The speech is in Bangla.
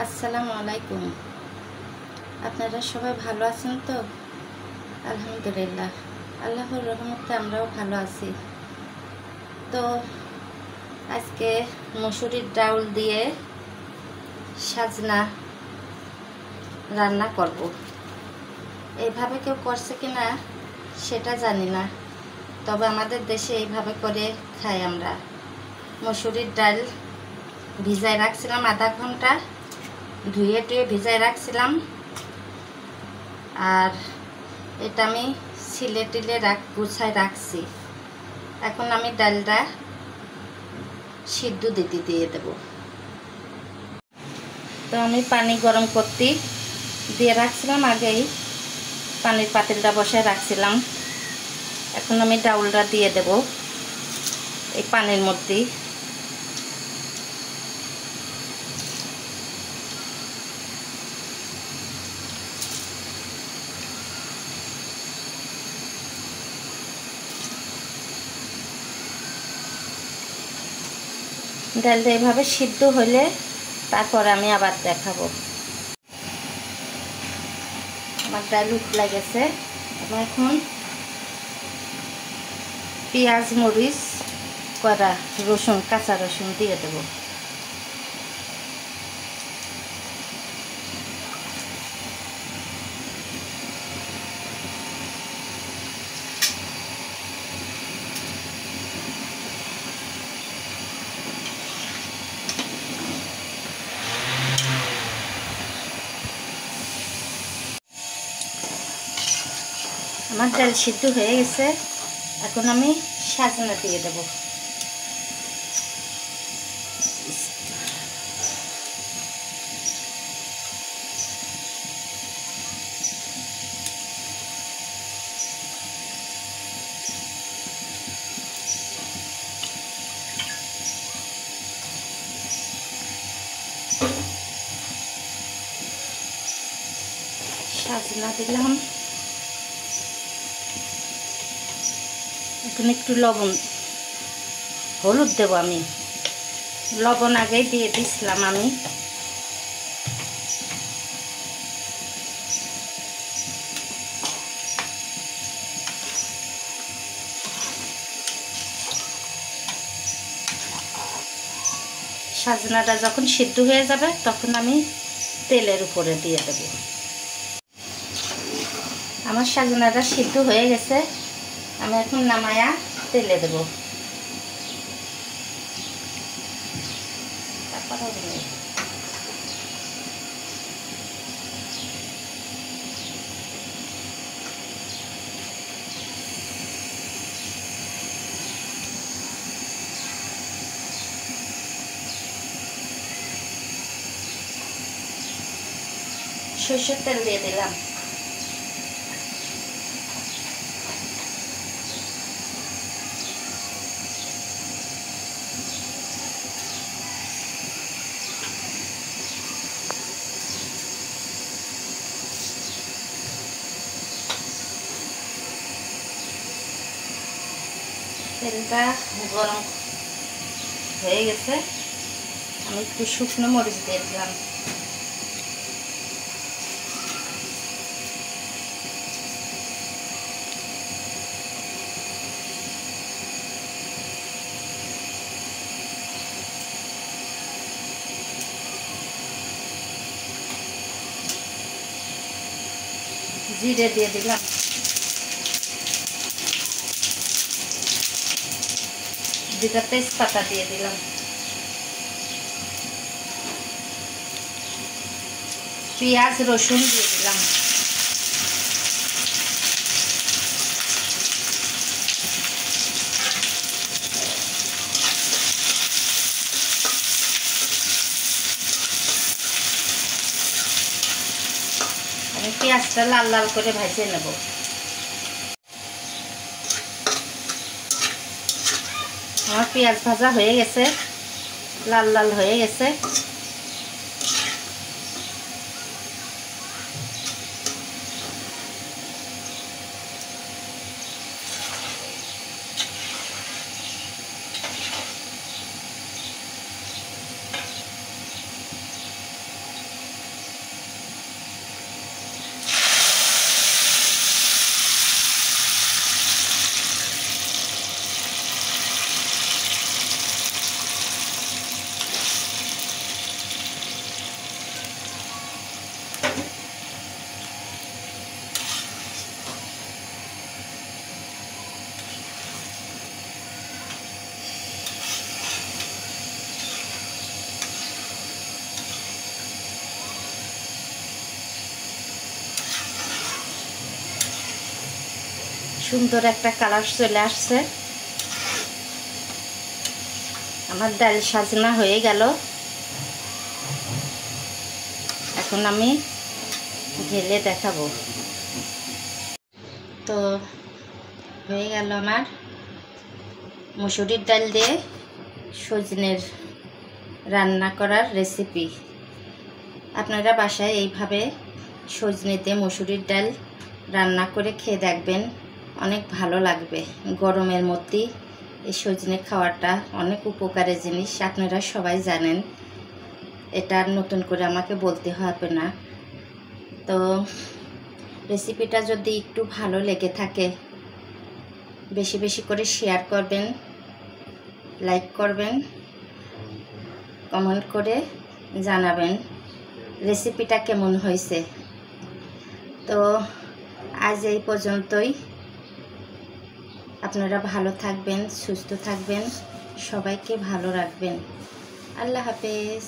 আসসালামু আলাইকুম। আপনারা সবাই ভালো আছেন তো? আলহামদুলিল্লাহ, আল্লাহর রহমতে আমরাও ভালো আছি। তো আজকে মসুরির ডাউল দিয়ে সাজনা রান্না করব। এইভাবে কেউ করছে কি না সেটা জানি না, তবে আমাদের দেশে এইভাবে করে খাই আমরা। মসুরির ডাল ভিজায় রাখছিলাম আধা ঘন্টা, ধুয়ে টুয়ে ভিজায় রাখছিলাম। আর এটা আমি সিলে টিলে গুছায় রাখছি। এখন আমি ডালটা সিদ্ধ দিয়ে দেব। তো আমি পানি গরম করতে দিয়ে রাখছিলাম, আগেই পানির পাতিলটা বসায় রাখছিলাম। এখন আমি ডাউলটা দিয়ে দেব এই পানির মধ্যে। ডালটা এভাবে সিদ্ধ হলে তারপরে আমি আবার দেখাবো। আমার ডাল উঠলে গেছে। আমি এখন পেঁয়াজ, মরিচ, কড়া রসুন, কাঁচা রসুন দিয়ে দেব। আমার ডাল সিদ্ধ হয়ে গেছে। এখন আমি সাজনা দিয়ে দেব। সাজনা দিলাম। এখন একটু লবণ, হলুদ দেব। আমি লবণ আগেই দিয়ে দিছিলাম। আমি সাজনাটা যখন সিদ্ধ হয়ে যাবে তখন আমি তেলের উপরে দিয়ে দেব। আমার সাজনাটা সিদ্ধ হয়ে গেছে। আমি এখন নামায়া তেলে দেব। সরষের তেল দিয়ে দিলাম। তেলটা গরম হয়ে গেছে। আমি একটু শুকনো মরিচ দিয়ে দিলাম। জিরে দিয়ে দিলাম। দুটা তেজপাতা দিয়ে দিলাম। পেঁয়াজ, রসুন দিয়ে দিলাম। আমি পেঁয়াজটা লাল লাল করে ভেজে নেব। আমার পেঁয়াজ ভাজা হয়ে গেছে, লাল লাল হয়ে গেছে। সুন্দর একটা কালার চলে আসছে। আমার ডাল সাজনা হয়ে গেল। এখন আমি ঢেলে দেখাবো। তো হয়ে গেল আমার মসুরির ডাল দিয়ে সজনের রান্না করার রেসিপি। আপনারা বাসায় এইভাবে সজনে দিয়ে মসুরির ডাল রান্না করে খেয়ে দেখবেন, অনেক ভালো লাগবে। গরমের মধ্যে এই সজনে খাওয়াটা অনেক উপকারী জিনিস, আপনারা সবাই জানেন, এটা আর নতুন করে আমাকে বলতে হবে না। তো রেসিপিটা যদি একটু ভালো লেগে থাকে বেশি বেশি করে শেয়ার করবেন, লাইক করবেন, কমেন্ট করে জানাবেন রেসিপিটা কেমন হয়েছে। তো আজ এই পর্যন্তই। আপনারা ভালো থাকবেন, সুস্থ থাকবেন, সবাইকে ভালো রাখবেন। আল্লাহ হাফেজ।